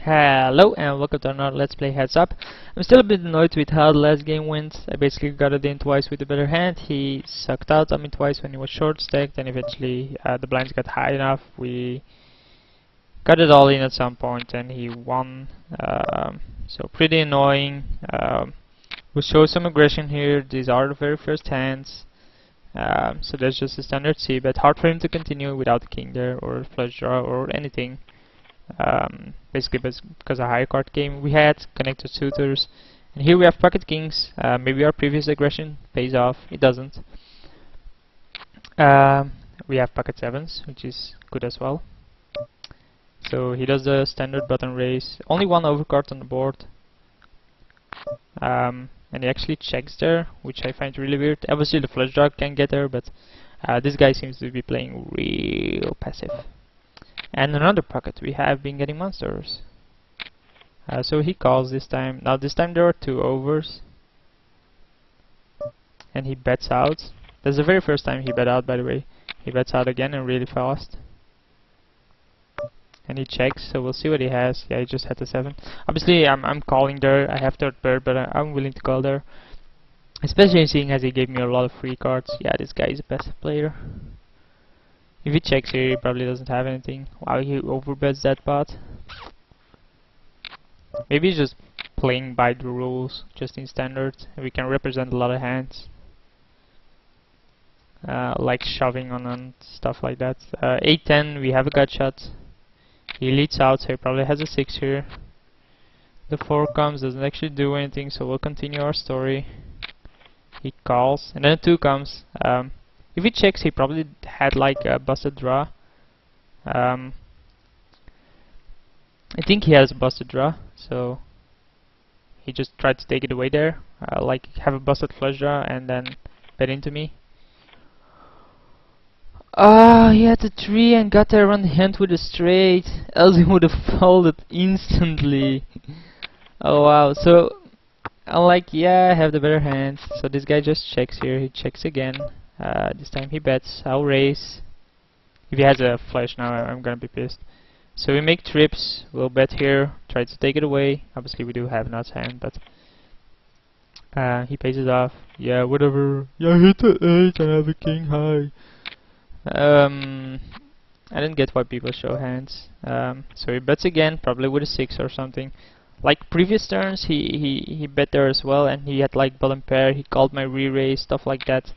Hello and welcome to another Let's Play Heads Up. I'm still a bit annoyed with how the last game went. I basically got it in twice with a better hand. He sucked out on me twice when he was short stacked, and eventually the blinds got high enough. We got it all in at some point and he won. So pretty annoying. We'll show some aggression here. These are the very first hands. So that's just a standard C, but hard for him to continue without a king there or a flush draw or anything. Basically because a high card game we had connected suitors, and here we have pocket kings. Maybe our previous aggression pays off. It doesn't. We have pocket sevens, which is good as well. So he does the standard button raise, only one overcard on the board, and he actually checks there, which I find really weird. Obviously the flush draw can get there, but this guy seems to be playing real passive. And another pocket, we have been getting monsters. So he calls this time. Now this time there are two overs. And he bets out. That's the very first time he bet out, by the way. He bets out again and really fast. And he checks, so we'll see what he has. Yeah, he just had the 7. Obviously I'm calling there. I have third pair, but I'm willing to call there. Especially seeing as he gave me a lot of free cards. Yeah, this guy is a passive player. If he checks here, he probably doesn't have anything. Wow, he overbets that pot. Maybe he's just playing by the rules, just in standard. We can represent a lot of hands, like shoving on and stuff like that. 8-10, we have a gut shot. He leads out, so he probably has a 6 here. The 4 comes, doesn't actually do anything, so we'll continue our story. He calls, and then a 2 comes. If he checks, he probably had like a busted draw. I think he has a busted draw, so he just tried to take it away there, like have a busted flush draw and then bet into me. He had a 3 and got there on the hand with a straight, else he would have folded instantly. Oh wow, so I'm like, yeah, I have the better hand. So this guy just checks here, he checks again. This time he bets. I'll raise. If he has a flush now, I'm gonna be pissed. So we make trips. We'll bet here. Try to take it away. Obviously we do have nuts hand, but he pays it off. Yeah, whatever. Yeah, hit the 8 and have a king high. I didn't get why people show hands. So he bets again, probably with a 6 or something. Like previous turns, he bet there as well, and he had like bottom pair. He called my re-raise, stuff like that.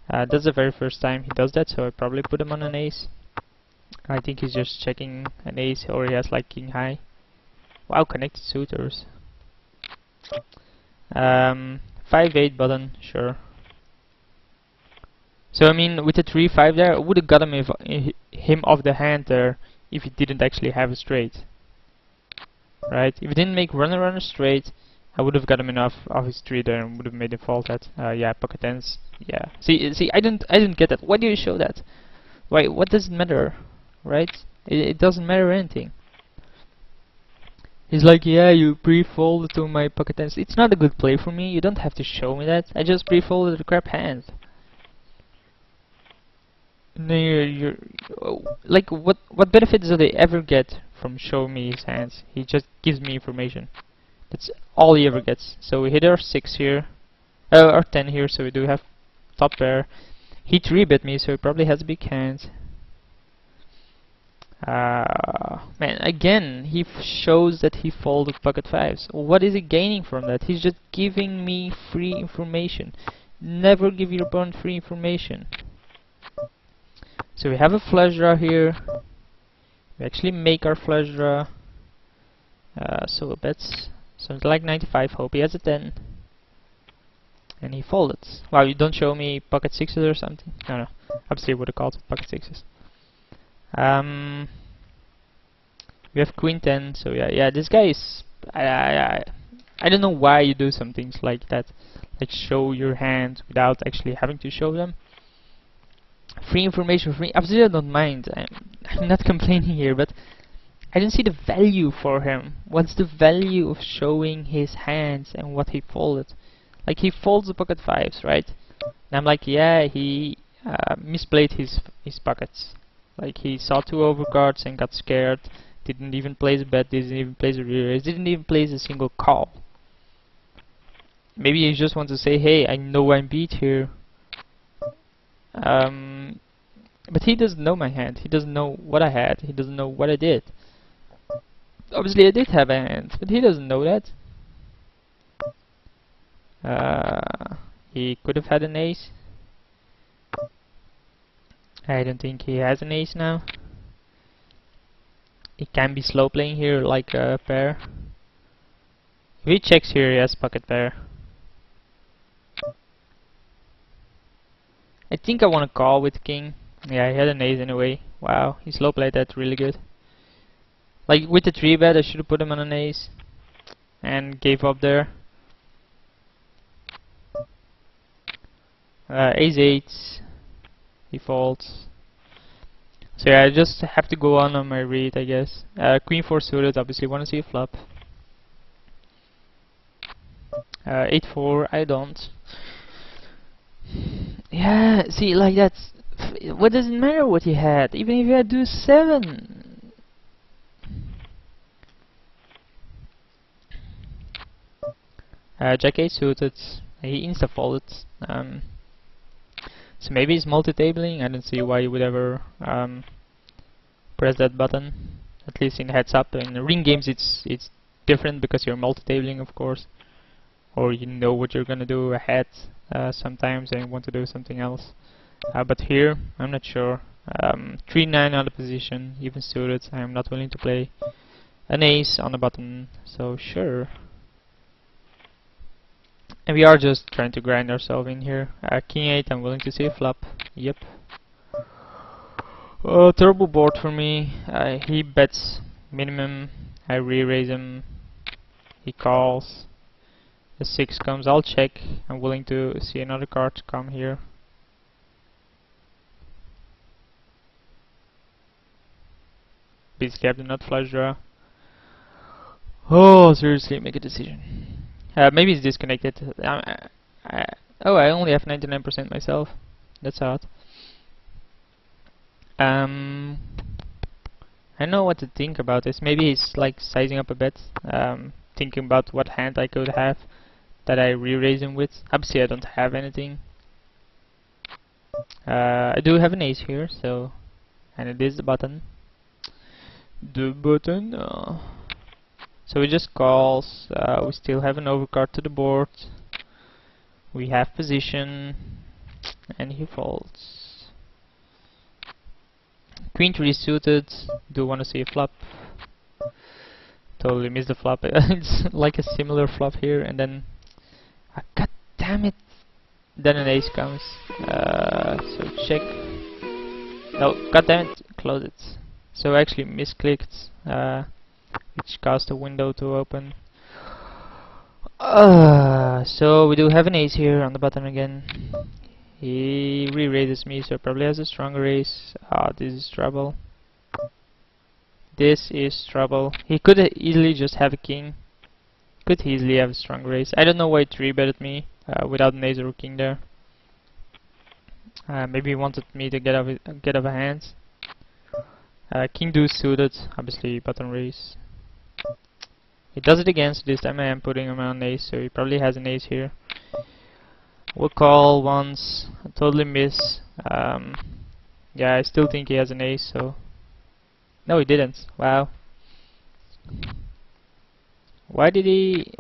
That's the very first time he does that, so I probably put him on an ace. I think he's just checking an ace, or he has like king high. Wow, connected suitors. 5-8 button, sure. So I mean, with the 3-5 there, I would have got him off the hand there if he didn't actually have a straight. Right? If he didn't make runner straight, I would have got him enough of his 3 there and would have made him fold that. Yeah, pocket tens. Yeah. See, I didn't get that. Why do you show that? Why? What does it matter, right? It doesn't matter anything. He's like, yeah, you pre-folded to my pocket tens. It's not a good play for me. You don't have to show me that. I just pre-folded a crap hand. No, you're like, what benefits do they ever get from showing me his hands? He just gives me information. That's all he ever gets. So we hit our 6 here, our 10 here, so we do have top pair. He 3-bet me, so he probably has a big hand. Man, again, he shows that he folded pocket 5s. What is he gaining from that? He's just giving me free information. Never give your opponent free information. So we have a flush draw here. We actually make our flush draw. So we'll bet something like 95, hope he has a 10. And he folded. Wow, you don't show me pocket 6s or something? No. Obviously would have called it pocket 6s. We have queen 10, so yeah, this guy is... I don't know why you do some things like that. Like show your hand without actually having to show them. Free information for me, absolutely I don't mind. I'm not complaining here, but I don't see the value for him. What's the value of showing his hands and what he folded? Like he folds the pocket 5s, right? And I'm like, yeah, he misplayed his pockets. Like he saw 2 overcards and got scared, didn't even place a bet, didn't even place a re-raise, didn't even place a single call. Maybe he just wants to say, hey, I know I'm beat here. But he doesn't know my hand. He doesn't know what I had. He doesn't know what I did. Obviously I did have a hand, but he doesn't know that. He could have had an ace. I don't think he has an ace now. He can be slow playing here like a pair. If he checks here, he has pocket pair. I think I want to call with king. Yeah, he had an ace anyway. Wow, he slow played that really good. Like with the 3-bet, I should have put him on an ace and gave up there. Ace 8, he folds. So yeah, I just have to go on my read, I guess. Queen 4 suited, obviously want to see a flop. 8-4, I don't. Yeah, see, like that's... What does it matter what he had? Even if he had deuce 7. Jack 8 suited, he insta-folded. So maybe he's multi-tabling. I don't see why you would ever press that button. At least in heads up. In ring games it's different because you're multi-tabling, of course, or you know what you're gonna do ahead sometimes and want to do something else. But here I'm not sure. 3-9 out of position, even suited. I'm not willing to play an ace on the button, so sure. And we are just trying to grind ourselves in here. King 8, I'm willing to see a flop. Yep. Terrible board for me. He bets minimum. I re-raise him. He calls. The 6 comes. I'll check. I'm willing to see another card come here. Basically, I have the nut flush draw. Oh, seriously, make a decision. Maybe it's disconnected. Oh, I only have 99% myself. That's odd. I don't know what to think about this. Maybe he's like sizing up a bit, thinking about what hand I could have that I re-raise him with. Obviously, I don't have anything. I do have an ace here, so, and it is the button. The button. So he just calls. We still have an overcard to the board. We have position, and he folds. Queen 3 suited. Do want to see a flop. Totally missed the flop. It's like a similar flop here, and then god damn it. Then an ace comes. So check. No, god damn it. Close it. So I actually misclicked, which caused a window to open. So we do have an ace here on the button again. He re-raises me, so probably has a stronger ace. This is trouble. This is trouble. He could easily just have a king. Could easily have a stronger ace. I don't know why he 3-betted me without an ace or a king there. Maybe he wanted me to get off a hand. King deuce suited, obviously button raise. He does it again, so this time I am putting him on an ace, so he probably has an ace here. We'll call once, I totally miss. Yeah, I still think he has an ace, so... No, he didn't. Wow. Why did he...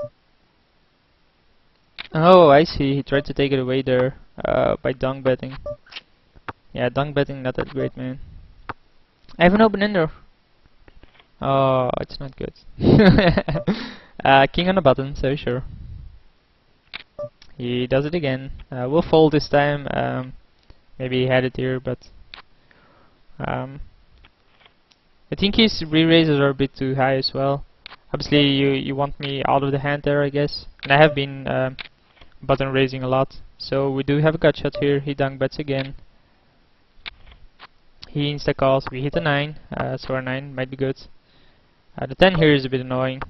Oh, I see, he tried to take it away there by dunk betting. Yeah, dunk betting not that great, man. I have an open ender. Oh, it's not good. King on the button, so sure. He does it again. We'll fold this time. Maybe he had it here, but I think his re-raises are a bit too high as well. Obviously, you want me out of the hand there, I guess. And I have been button raising a lot, so we do have a gut shot here. He dunk bets again. He insta calls. We hit a 9, so our 9 might be good. The 10 here is a bit annoying.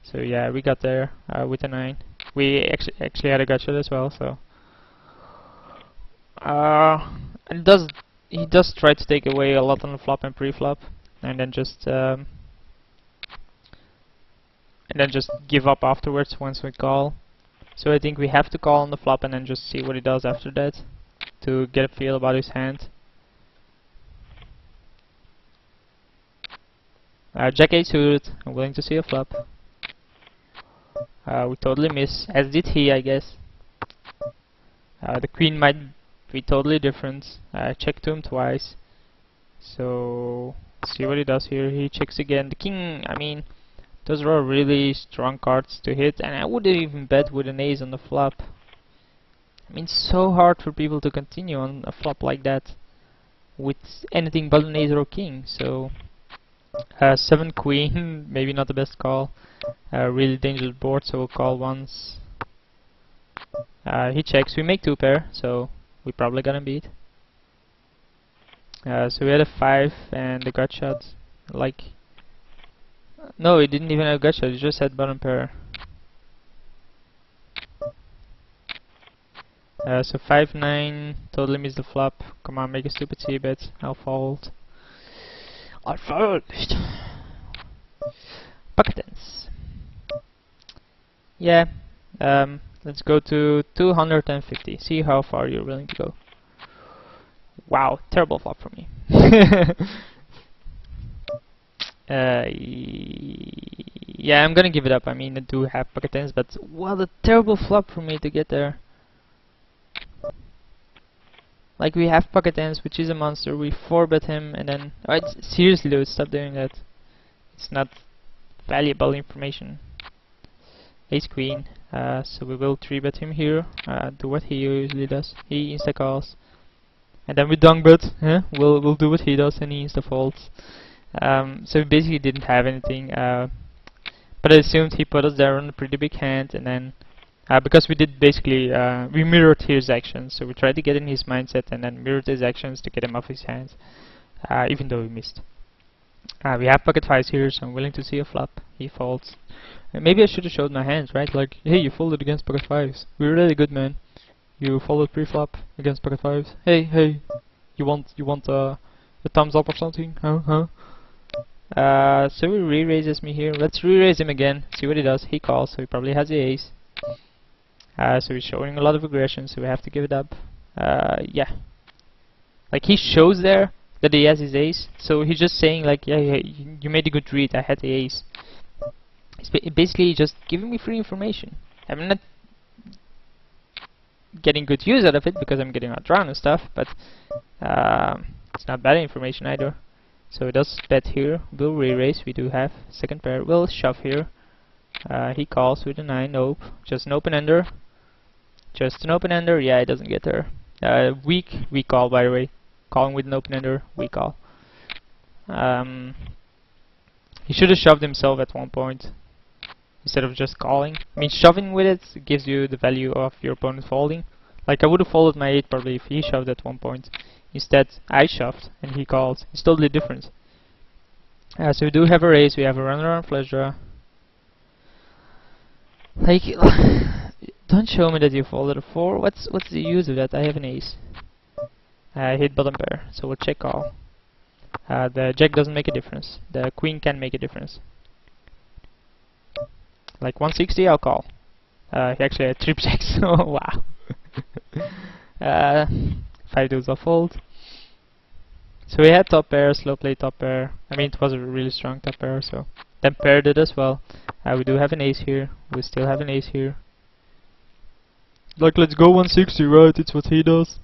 So yeah, we got there with a 9. We actually had a gut shot as well. So and he does try to take away a lot on the flop and pre-flop. and then just give up afterwards once we call. So I think we have to call on the flop and then just see what he does after that to get a feel about his hand. Jack 8 suited. I'm willing to see a flop. We totally miss, as did he, I guess. The queen might be totally different. Check to him twice. So see what he does here. He checks again. The king, I mean, those are really strong cards to hit, and I wouldn't even bet with an ace on the flop. I mean, it's so hard for people to continue on a flop like that with anything but an ace or a king. So 7 queen, maybe not the best call. Really dangerous board, so we'll call once. He checks. We make 2 pair, so we probably gonna beat. So we had a 5 and the gut shot. Like, no, he didn't even have gut shot. He just had bottom pair. So 5-9, totally missed the flop. Come on, make a stupid c-bet. I'll fold. I fold. Pocket tens. Yeah. Let's go to 250. See how far you're willing to go. Wow, terrible flop for me. Yeah, I'm gonna give it up. I mean, I do have pocket tens, but what a terrible flop for me to get there. Like, we have pocket tens, which is a monster. We 4-bet him, and then seriously, dude, stop doing that. It's not valuable information. Ace queen. So we will 3-bet him here. Do what he usually does. He insta calls, and then we dunk bet. We'll do what he does, and he insta folds. So we basically didn't have anything. But I assumed he put us there on a pretty big hand, and then because we did basically we mirrored his actions. So we tried to get in his mindset, and then mirrored his actions to get him off his hands, even though we missed. We have pocket fives here, so I'm willing to see a flop. He folds. Maybe I should have showed my hands, right? Like, hey, you folded against pocket fives. We're really good, man. You folded pre-flop against pocket fives. Hey, you want a thumbs up or something? Huh? So he re-raises me here. Let's re-raise him again. See what he does. He calls, so he probably has the ace. So he's showing a lot of aggression, so we have to give it up. Yeah. Like, he shows there that he has his ace, so he's just saying like, yeah, you made a good read, I had the ace. It's basically just giving me free information. I'm not getting good use out of it because I'm getting outdrawn and stuff, but it's not bad information either. So he does bet here. We'll re-raise. We do have second pair. We'll shove here. He calls with a 9. Nope. Just an open-ender. Just an open-ender. Yeah, it doesn't get there. Weak call, by the way. Calling with an open-ender. Weak call. He should have shoved himself at one point instead of just calling. I mean, shoving with it gives you the value of your opponent folding. Like, I would have folded my 8 probably if he shoved at one point. Instead, I shoved and he called. It's totally different. So we do have a raise. We have a runner on flush draw. Like, don't show me that you folded a 4. What's the use of that? I have an ace. I hit bottom pair, so we'll check call. The jack doesn't make a difference. The queen can make a difference. Like 160, I'll call. He actually had 3 jacks. Oh wow. 5 deuce, I'll fold. So we had top pair, slow play top pair. I mean, it was a really strong top pair, so then paired it as well. We do have an ace here. We still have an ace here. Like, let's go 160, right? It's what he does.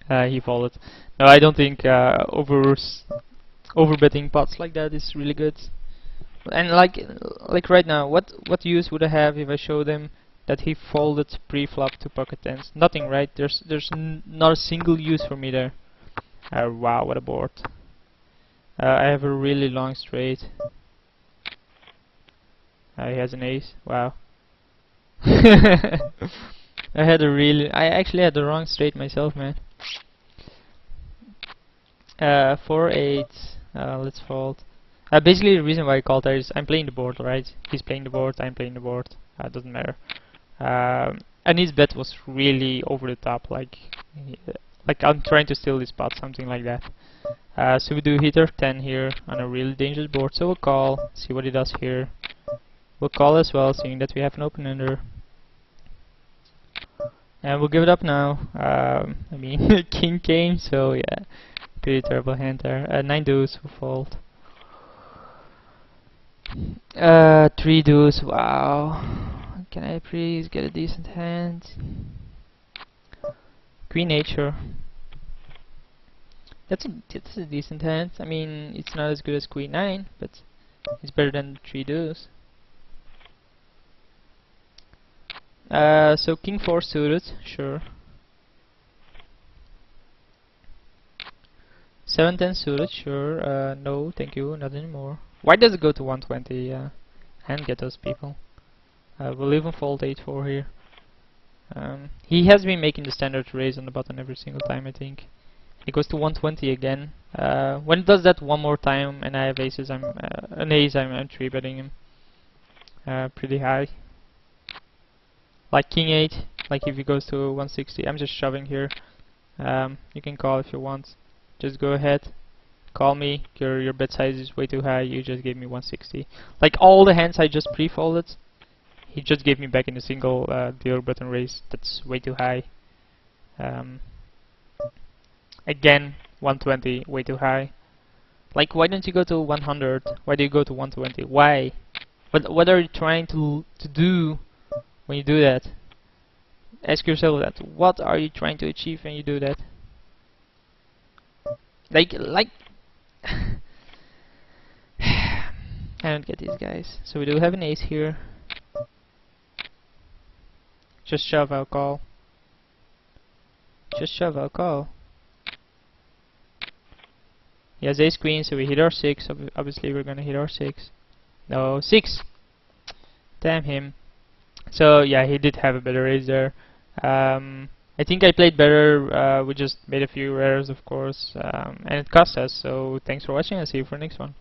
He folded. No, I don't think over betting pots like that is really good. And like right now, what use would I have if I showed him that he folded pre-flop to pocket tens? Nothing, right? There's not a single use for me there. Wow, what a board. I have a really long straight. He has an ace. Wow. I actually had the wrong straight myself, man. 4-8. Let's fold. Basically, the reason why I called there is I'm playing the board, right? He's playing the board, I'm playing the board. Doesn't matter. And his bet was really over the top, like I'm trying to steal this pot, something like that. So we do hit our 10 here on a really dangerous board, so we'll call, see what he does here. We'll call as well, seeing that we have an open ender. And we'll give it up now. I mean, king came, so yeah, pretty terrible hand there. 9 deuce, we fold. 3 deuce, wow. Can I please get a decent hand? Queen 8, sure. That's a decent hand. I mean, it's not as good as Queen 9, but it's better than 3 deuce. So King 4 suited, sure. 7-10 suited, sure. No, thank you, not anymore. Why does it go to 120 and get those people? We'll even fold 8-4 here. He has been making the standard raise on the button every single time, I think. It goes to 120 again. When it does that one more time and I have aces, I'm 3 betting him pretty high. Like King 8, like if he goes to 160, I'm just shoving here. You can call if you want. Just go ahead, call me. Your bet size is way too high. You just gave me 160. Like all the hands I just pre-folded, he just gave me back in a single dealer button raise. That's way too high. Again, 120, way too high. Like, why don't you go to 100? Why do you go to 120? Why? What are you trying to do when you do that? Ask yourself that. What are you trying to achieve when you do that? Like, I don't get these guys. So we do have an ace here. Just shove, I'll call. Just shove, I'll call. He has ace queen, so we hit our 6. Obviously we're gonna hit our 6. No, 6! Damn him. So yeah, he did have a better raise there. I think I played better. We just made a few errors, of course, and it cost us. So thanks for watching. I'll see you for the next one.